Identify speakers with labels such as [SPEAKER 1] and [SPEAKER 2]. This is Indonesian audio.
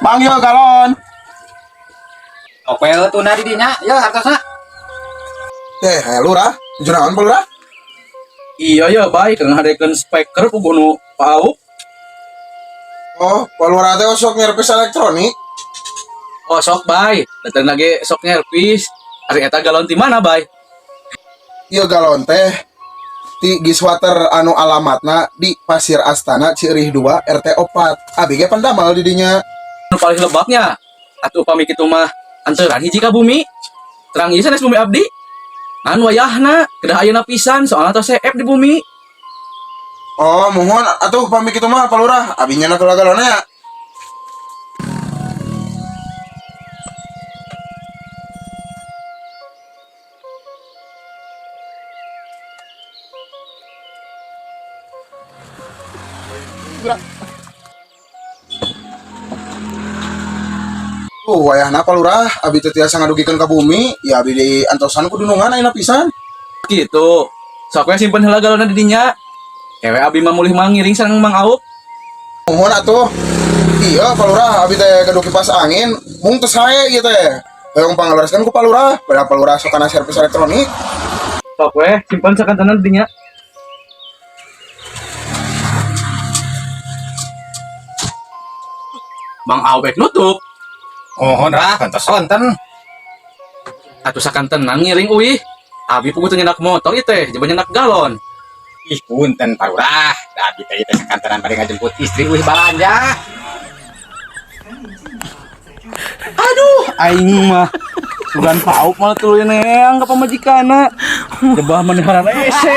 [SPEAKER 1] Mang yo galon.
[SPEAKER 2] Oke, tuna di dinya, ya hartosna.
[SPEAKER 1] Lurah, junaon pa lurah?
[SPEAKER 3] Iya ya baik kang hadekeun speaker puguh nu pauk.
[SPEAKER 1] Oh, pa lurah teh sok nyervis elektronik.
[SPEAKER 3] Oh sok bay, datang lagi sok nyervis. Ari eta galon ti mana bay?
[SPEAKER 1] Ieu galon teh ti Giswater anu alamatna di Pasir Astana Cirih 2 RT 4. Abi ge pandamal di dinya.
[SPEAKER 3] Nu paling lebaknya. Atuh upami kitu mah anteuran hiji ka bumi. Terang ieu sanes bumi abdi. Ngan wayahna kedah ayeuna pisan soalna tos CF di bumi.
[SPEAKER 1] Oh, mohon atuh pami kitu mah pa lurah, abi nyana tula galonna ya. Wayahna pa lurah, abi teh tiasa ngadugikeun ka bumi, ya abi di antosan ku dunungan ayeuna pisan.
[SPEAKER 3] Gitu. Sok we simpen heula galonna di dinya. Ewe abi mah mulih mangiring sareng Mang Auk.
[SPEAKER 1] Mohon atuh. Iya, pa lurah, abi teh gaduh kipas angin, mung teu sae ieu teh. Hoyong pangalureskeun ku pa lurah, pada pa lurah sok kana servis elektronik.
[SPEAKER 3] Sok we simpen sakantenan di dinya. Mang Auk nutup.
[SPEAKER 2] Mohon rah, kantos wonten.
[SPEAKER 3] Atuh sakantenan ngiring euy. Abi puguh teu nyenak motor ieu teh, jaba nyenak galon.
[SPEAKER 2] Ih, punten parurah. Da abi teh teh sakantaran bade ngajemput istri euy balanja.
[SPEAKER 3] Aduh, aing mah sugan pauk malah tuluy neang ka pamajikana. Debah maneharan ese.